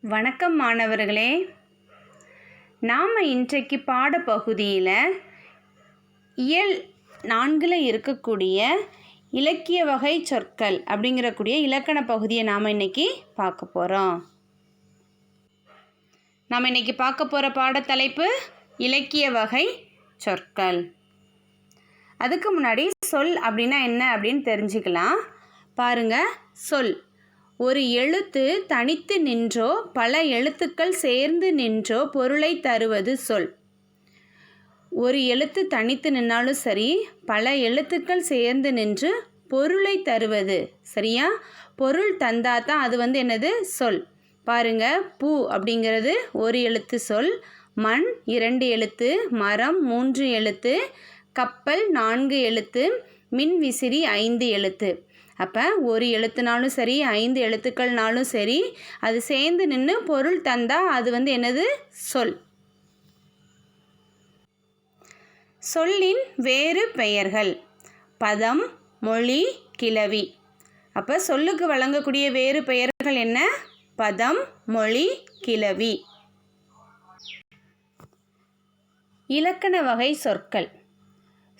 வணக்கம் மாணவர்களே. நாம் இன்றைக்கு பாடப்பகுதியில் இயல் 4 இருக்கக்கூடிய இலக்கிய வகை சொற்கள் அப்படிங்கிறக்கூடிய இலக்கண பகுதியை நாம் இன்றைக்கி பார்க்க போகிறோம். நாம் இன்றைக்கி பார்க்க போகிற பாடத்தலைப்பு இலக்கிய வகை சொற்கள். அதுக்கு முன்னாடி சொல் அப்படின்னா என்ன அப்படின்னு தெரிஞ்சுக்கலாம். பாருங்கள், சொல் ஒரு எழுத்து தனித்து நின்றோ பல எழுத்துக்கள் சேர்ந்து நின்றோ பொருளை தருவது சொல். ஒரு எழுத்து தனித்து நின்னாலும் சரி, பல எழுத்துக்கள் சேர்ந்து நின்று பொருளை தருவது, சரியா? பொருள் தந்தாதான் அது என்னது? சொல். பாருங்க, பூ அப்படிங்கிறது ஒரு எழுத்து சொல், மண் 2 எழுத்து, மரம் 3 எழுத்து, கப்பல் 4 எழுத்து, மின் விசிறி 5 எழுத்து. அப்போ ஒரு எழுத்துனாலும் சரி, 5 எழுத்துக்கள்னாலும் சரி, அது சேர்ந்து நின்று பொருள் தந்தால் அது என்னது? சொல். சொல்லின் வேறு பெயர்கள்: பதம், மொழி, கிளவி. அப்போ சொல்லுக்கு வழங்கக்கூடிய வேறு பெயர்கள் என்ன? பதம், மொழி, கிளவி. இலக்கண வகை சொற்கள்.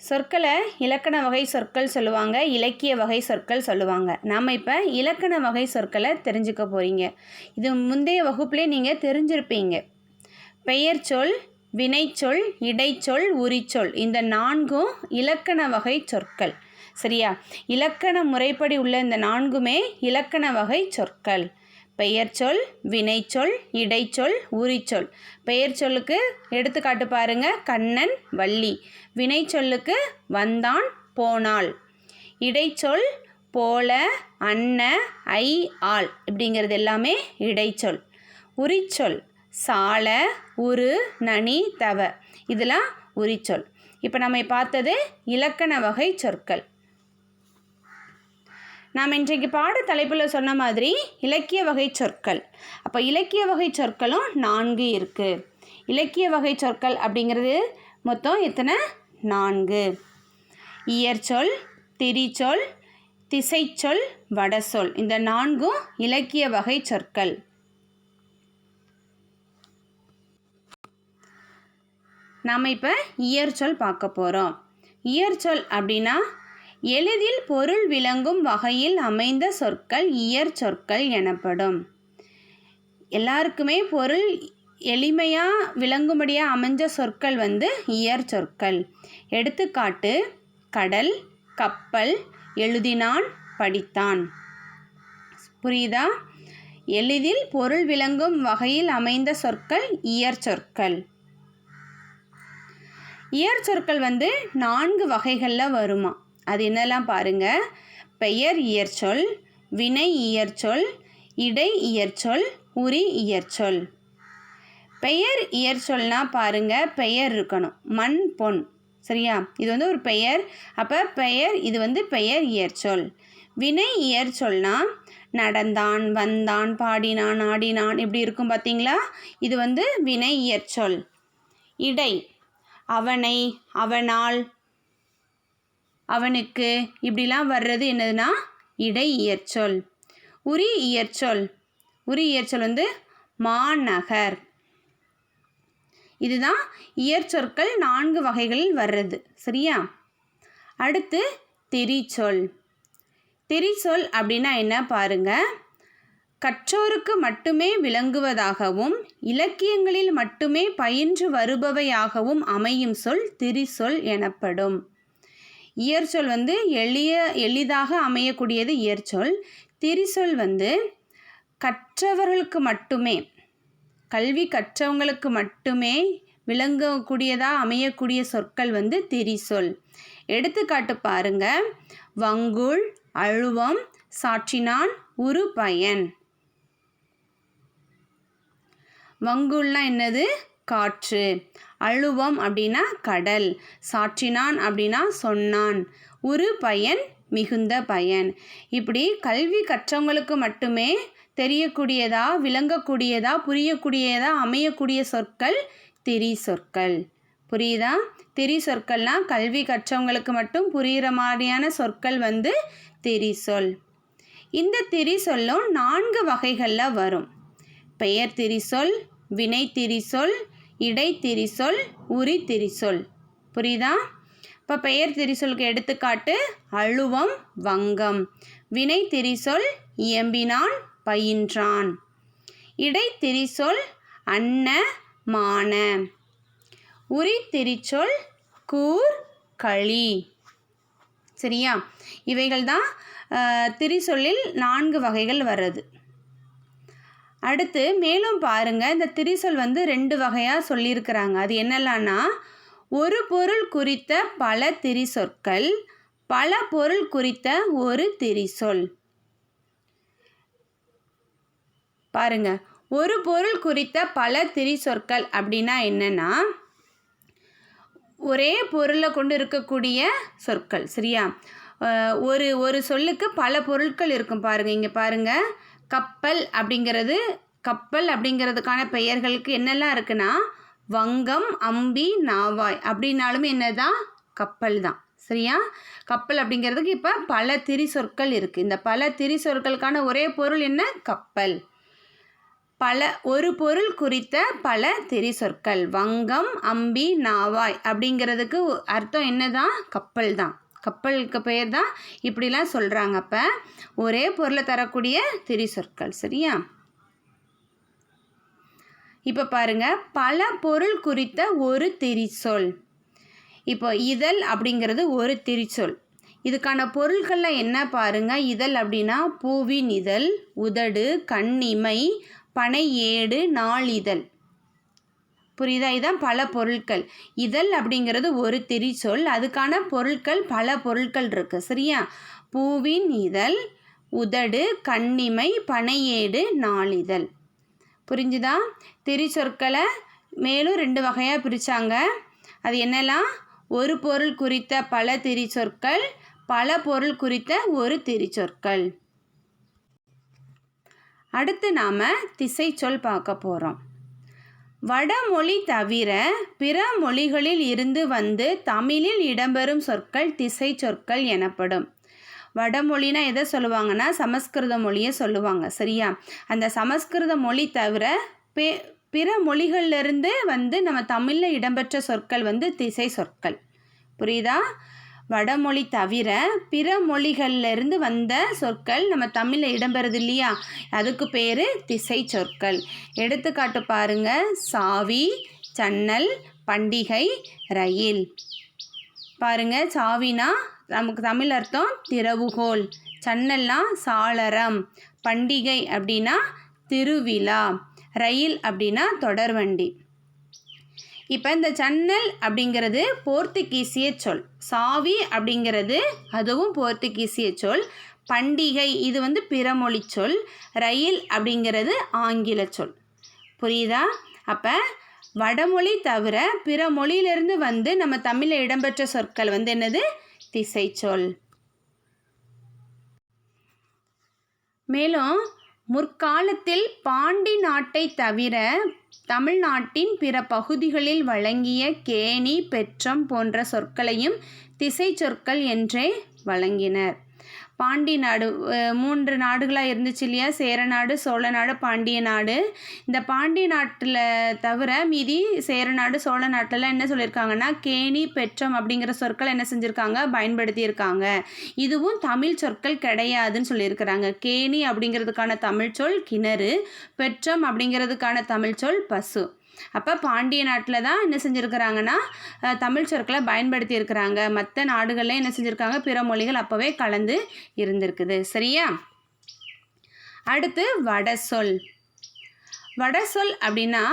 சொற்களை இலக்கண வகை சொற்கள் சொல்லுவாங்க, இலக்கிய வகை சொற்கள் சொல்லுவாங்க. நாம் இப்போ இலக்கண வகை சொற்களை தெரிஞ்சுக்க போகிறீங்க. இது முந்தைய வகுப்புலேயே நீங்கள் தெரிஞ்சிருப்பீங்க. பெயர் சொல், வினைச்சொல், இடைச்சொல், உரிச்சொல், இந்த 4ம் இலக்கண வகை சொற்கள், சரியா? இலக்கண முறைப்படி உள்ள இந்த 4மே இலக்கண வகை சொற்கள். பெயர் சொல், வினைச்சொல், இடைச்சொல், உரிச்சொல். பெயர் சொல்லுக்கு எடுத்துக்காட்டு பாருங்க: கண்ணன், வள்ளி. வினைச்சொல்லுக்கு வந்தான், போனாள். இடைச்சொல் போல, அன்ன, ஐ, ஆள், இப்படிங்கிறது எல்லாமே இடைச்சொல். உரிச்சொல் சால, உரு, நனி, தவ, இதெல்லாம் உரிச்சொல். இப்போ நம்ம பார்த்தது இலக்கண வகை சொற்கள். நாம் இன்றைக்கு பாட தலைப்பில் சொன்ன மாதிரி இலக்கிய வகை சொற்கள். அப்போ இலக்கிய வகை சொற்களும் 4 இருக்குது. இலக்கிய வகை சொற்கள் அப்படிங்கிறது மொத்தம் எத்தனை? 4. இயற்சொல், திரிசொல், திசைச்சொல், வடசொல், இந்த 4ம் இலக்கிய வகை சொற்கள். நாம் இப்போ இயற்சொல் பார்க்க போகிறோம். இயற்சொல் அப்படின்னா எளிதில் பொருள் விளங்கும் வகையில் அமைந்த சொற்கள் இயற்சொற்கள் எனப்படும். எல்லாருக்குமே பொருள் எளிமையாக விளங்கும்படியாக அமைஞ்ச சொற்கள் இயற்சொற்கள். எடுத்துக்காட்டு: கடல், கப்பல், எழுதினான், படித்தான். புரியுதா? எளிதில் பொருள் விளங்கும் வகையில் அமைந்த சொற்கள் இயற்சொற்கள். இயற்சொற்கள் 4 வகைகளில் வருமா? அது என்னெல்லாம் பாருங்க: பெயர் இயற்சொல், வினை இயற்சொல், இடை இயற்சொல், உரி இயற்சொல். பெயர் இயற்சொல்னா பாருங்க, பெயர் இருக்கணும். மண், பொன், சரியா? இது ஒரு பெயர். அப்போ பெயர், இது பெயர் இயற்சொல். வினை இயற்சொல்னா நடந்தான், வந்தான், பாடினான், ஆடினான், இப்படி இருக்கும் பார்த்தீங்களா? இது வினை இயற்சொல். இடை அவனை, அவனால், அவனுக்கு, இப்படிலாம் வர்றது என்னதுன்னா இடை இயற்சொல். உரி இயற்சொல். உரி இயற்சொல் மாநகர். இதுதான் இயற்சொற்கள் 4 வகைகளில் வர்றது, சரியா? அடுத்து திரிசொல். திரிசொல் அப்படின்னா என்ன பாருங்க: கற்றோருக்கு மட்டுமே விளங்குவதாகவும் இலக்கியங்களில் மட்டுமே பயின்று வருபவையாகவும் அமையும் சொல் திரிசொல் எனப்படும். இயற்சொல் எளிதாக அமையக்கூடியது இயற்சொல். திரிசொல் கற்றவர்களுக்கு மட்டுமே, கல்வி கற்றவங்களுக்கு மட்டுமே விளங்கக்கூடியதாக அமையக்கூடிய சொற்கள் திரிசொல். எடுத்துக்காட்டு பாருங்க: வங்குள், அழுவம், சாற்றினான், உரு, பயன். வங்குள்னா என்னது? காற்று. அழுவம் அப்படின்னா கடல். சாற்றினான் அப்படின்னா சொன்னான். உரு பயன், மிகுந்த பயன். இப்படி கல்வி கற்றவங்களுக்கு மட்டுமே தெரியக்கூடியதா, விளங்கக்கூடியதா, புரியக்கூடியதா அமையக்கூடிய சொற்கள் திரி சொற்கள். புரியுதா? திரி சொற்கள்லாம் கல்வி கற்றவங்களுக்கு மட்டும் புரிகிற மாதிரியான சொற்கள் திரிசொல். இந்த திரிசொல்லும் 4 வகைகளில் வரும். பெயர் திரிசொல், வினை திரிசொல், இடை திரிசொல், உரி திரிசொல். புரியுதா? இப்போ பெயர் திரிசொலுக்கு எடுத்துக்காட்டு அழுவம், வங்கம். வினை திரிசொல் இயம்பினான், பயின்றான். இடை திரிசொல் அன்ன, மான. உரி திரிசொல் கூர், களி. சரியா? இவைகள் தான் திரிசொல்லில் 4 வகைகள் வர்றது. அடுத்து மேலும் பாருங்கள், இந்த திரிசொல் 2 வகையாக சொல்லியிருக்கிறாங்க. அது என்னெல்லாம்னா, ஒரு பொருள் குறித்த பல திரிசொற்கள், பல பொருள் குறித்த ஒரு திரிசொல். பாருங்க, ஒரு பொருள் குறித்த பல திரிசொற்கள் அப்படின்னா என்னன்னா, ஒரே பொருளை கொண்டு இருக்கக்கூடிய சொற்கள். சரியா? ஒரு சொல்லுக்கு பல பொருட்கள் இருக்கும். பாருங்கள், இங்கே பாருங்கள், கப்பல் அப்படிங்கிறதுக்கான பெயர்களுக்கு என்னெல்லாம் இருக்குன்னா, வங்கம், அம்பி, நாவாய் அப்படின்னாலுமே என்னதான் கப்பல் தான். சரியா? கப்பல் அப்படிங்கிறதுக்கு இப்போ பல திரிசொற்கள் இருக்குது. இந்த பல திரிசொற்களுக்கான ஒரே பொருள் என்ன? கப்பல். ஒரு பொருள் குறித்த பல திரிசொற்கள், வங்கம், அம்பி, நாவாய் அப்படிங்கிறதுக்கு அர்த்தம் என்னதான்? கப்பல் தான். கப்பலுக்கு பெயர் தான் இப்படிலாம் சொல்கிறாங்க. அப்போ ஒரே பொருளை தரக்கூடிய திரிசொற்கள். சரியா? இப்போ பாருங்கள், பல பொருள் குறித்த ஒரு திரிசொல். இப்போ இதழ் அப்படிங்கிறது ஒரு திரிசொல். இதுக்கான பொருட்கள்லாம் என்ன பாருங்கள். இதழ் அப்படின்னா பூவின் இதழ், உதடு, கண்ணிமை, பனை ஏடு, நாளிதழ். புரியுதா? இதுதான் பல பொருட்கள். இதழ் அப்படிங்கிறது ஒரு திரிசொல். அதுக்கான பொருட்கள் பல பொருட்கள் இருக்குது. சரியா? பூவின் இதழ், உதடு, கண்ணிமை, பனையேடு, நாளிதழ். புரிஞ்சுதா? திரிசொற்களை மேலும் 2 வகையாக பிரித்தாங்க. அது என்னெல்லாம்? ஒரு பொருள் குறித்த பல திரிசொற்கள், பல பொருள் குறித்த ஒரு திரிசொற்கள். அடுத்து நாம் திசைச்சொல் பார்க்க போகிறோம். வடமொழி தவிர பிற மொழிகளில் இருந்து வந்து தமிழில் இடம்பெறும் சொற்கள் திசை சொற்கள் எனப்படும். வடமொழினா எதை சொல்லுவாங்கன்னா, சமஸ்கிருத மொழியை சொல்லுவாங்க. சரியா? அந்த சமஸ்கிருத மொழி தவிர பிற மொழிகள்லேருந்து வந்து நம்ம தமிழில் இடம்பெற்ற சொற்கள் திசை சொற்கள். புரியுதா? வடமொழி தவிர பிற மொழிகள்லேருந்து வந்த சொற்கள் நம்ம தமிழில் இடம்பெறுது இல்லையா, அதுக்கு பேர் திசை சொற்கள். எடுத்துக்காட்டு பாருங்க, சாவி, சன்னல், பண்டிகை, ரயில். பாருங்க, சாவினா நமக்கு தமிழ் அர்த்தம் திறவுகோல், சன்னல்னா சாளரம், பண்டிகை அப்படின்னா திருவிழா, ரயில் அப்படின்னா தொடர்வண்டி. இப்போ இந்த சன்னல் அப்படிங்கிறது போர்த்துகீசிய சொல், சாவி அப்படிங்கிறது அதுவும் போர்த்துகீசிய சொல், பண்டிகை இது பிறமொழி சொல், ரயில் அப்படிங்கிறது ஆங்கில சொல். புரியுதா? அப்போ வடமொழி தவிர பிற மொழியிலிருந்து வந்து நம்ம தமிழில் இடம்பெற்ற சொற்கள் என்னது? திசை சொல். மேலும் முற்காலத்தில் பாண்டி நாட்டை தவிர தமிழ்நாட்டின் பிற பகுதிகளில் வழங்கிய கேணி, பெற்றம் போன்ற சொற்களையும் திசை சொற்கள் என்றே வழங்கினர். பாண்டி நாடு 3 நாடுகளாக இருந்துச்சு இல்லையா, சேர நாடு, சோழ நாடு, பாண்டிய நாடு. இந்த பாண்டிய நாட்டில் தவிர மீதி சேர நாடு, சோழ நாட்டிலலாம் என்ன சொல்லியிருக்காங்கன்னா, கேணி, பெற்றம் அப்படிங்கிற சொற்கள் என்ன செஞ்சுருக்காங்க? பயன்படுத்தியிருக்காங்க. இதுவும் தமிழ் சொற்கள் கிடையாதுன்னு சொல்லியிருக்கிறாங்க. கேணி அப்படிங்கிறதுக்கான தமிழ் சொல் கிணறு, பெற்றம் அப்படிங்கிறதுக்கான தமிழ் சொல் பசு. அப்போ பாண்டிய நாட்டில் தான் என்ன செஞ்சுருக்கிறாங்கன்னா தமிழ் சொற்களை பயன்படுத்தி இருக்கிறாங்க. மற்ற நாடுகளில் என்ன செஞ்சுருக்காங்க? பிற மொழிகள் அப்போவே கலந்து இருந்திருக்குது. சரியா? அடுத்து வடசொல். வடசொல் அப்படின்னா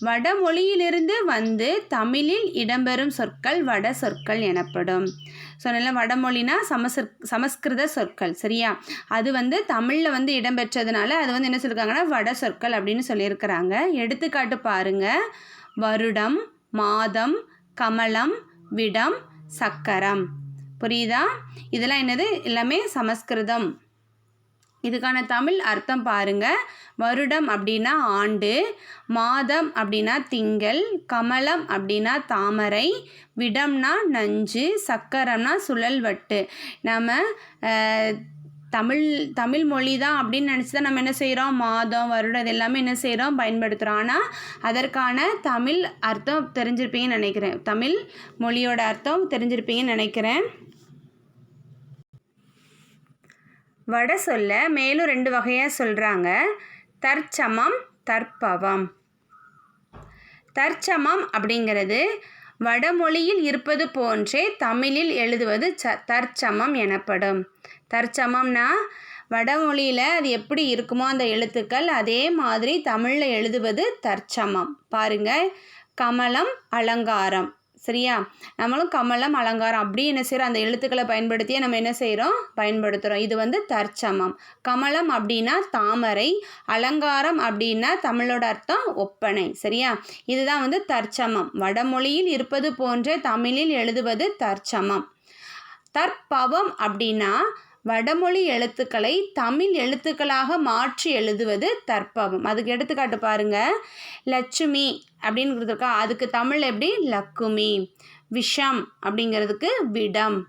வடமொழியிலிருந்து வந்து தமிழில் இடம்பெறும் சொற்கள் வட சொற்கள் எனப்படும். சொன்னல வடமொழினா சமஸ்கிருத சொற்கள். சரியா? அது தமிழில் இடம்பெற்றதுனால அது என்ன சொல்லியிருக்காங்கன்னா வட சொற்கள் அப்படின்னு சொல்லியிருக்கிறாங்க. எடுத்துக்காட்டு பாருங்க, வருடம், மாதம், கமலம், விடம், சக்கரம். புரியுதா? இதெல்லாம் என்னது? எல்லாமே சமஸ்கிருதம். இதுக்கான தமிழ் அர்த்தம் பாருங்க. வருடம் அப்படின்னா ஆண்டு, மாதம் அப்படின்னா திங்கள், கமலம் அப்படின்னா தாமரை, விடம்னா நஞ்சு, சக்கரம்னா சுழல்வட்டு. நம்ம தமிழ் மொழி தான் அப்படின்னு நினச்சி தான் நம்ம என்ன செய்கிறோம், மாதம் வருடம் இது எல்லாமே என்ன செய்கிறோம், பயன்படுத்துகிறோம். ஆனால் அதற்கான தமிழ் அர்த்தம் தெரிஞ்சிருப்பீங்கன்னு நினைக்கிறேன். தமிழ் மொழியோட அர்த்தம் தெரிஞ்சிருப்பீங்கன்னு நினைக்கிறேன். வட சொல்ல மேலும் 2 வகையாக சொல்கிறாங்க. தற்சமம், தற்பவம். தற்சமம் அப்படிங்கிறது வடமொழியில் இருப்பது போன்றே தமிழில் எழுதுவது தற்சமம் எனப்படும். தற்சமம்னா வடமொழியில் அது எப்படி இருக்குமோ அந்த எழுத்துக்கள் அதே மாதிரி தமிழில் எழுதுவது தற்சமம். பாருங்கள், கமலம், அலங்காரம். சரியா, நம்மளும் கமலம், அலங்காரம் அப்படி என்ன செய்கிறோம், அந்த எழுத்துக்களை பயன்படுத்தியே நம்ம என்ன செய்கிறோம், பயன்படுத்துகிறோம். இது தற்சமம். கமலம் அப்படின்னா தாமரை, அலங்காரம் அப்படின்னா தமிழோட அர்த்தம் ஒப்பனை. சரியா, இதுதான் தற்சமம். வடமொழியில் இருப்பது போன்ற தமிழில் எழுதுவது தற்சமம். தற்பவம் அப்படின்னா வடமொழி எழுத்துக்களை தமிழ் எழுத்துக்களாக மாற்றி எழுதுவது தற்பவம். அதுக்கு எடுத்துக்காட்டு பாருங்க, லட்சுமி அப்படின்னு கொடுத்துருக்கா, அதுக்கு தமிழ் எப்படி, லக்குமி. விஷம் அப்படிங்கிறதுக்கு விடம்.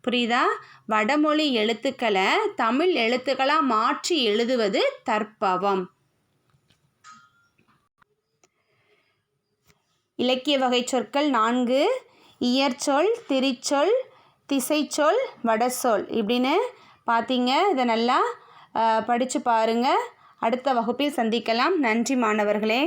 புரியுதா? வடமொழி எழுத்துக்களை தமிழ் எழுத்துக்களாக மாற்றி எழுதுவது தற்பவம். இலக்கிய வகை சொற்கள் 4: இயற்சொல், திரிச்சொல், திசைச்சொல், வடசொல். இப்படின்னு பார்த்தீங்க. இதை நல்லா படித்து பாருங்கள். அடுத்த வகுப்பில் சந்திக்கலாம். நன்றி மாணவர்களே.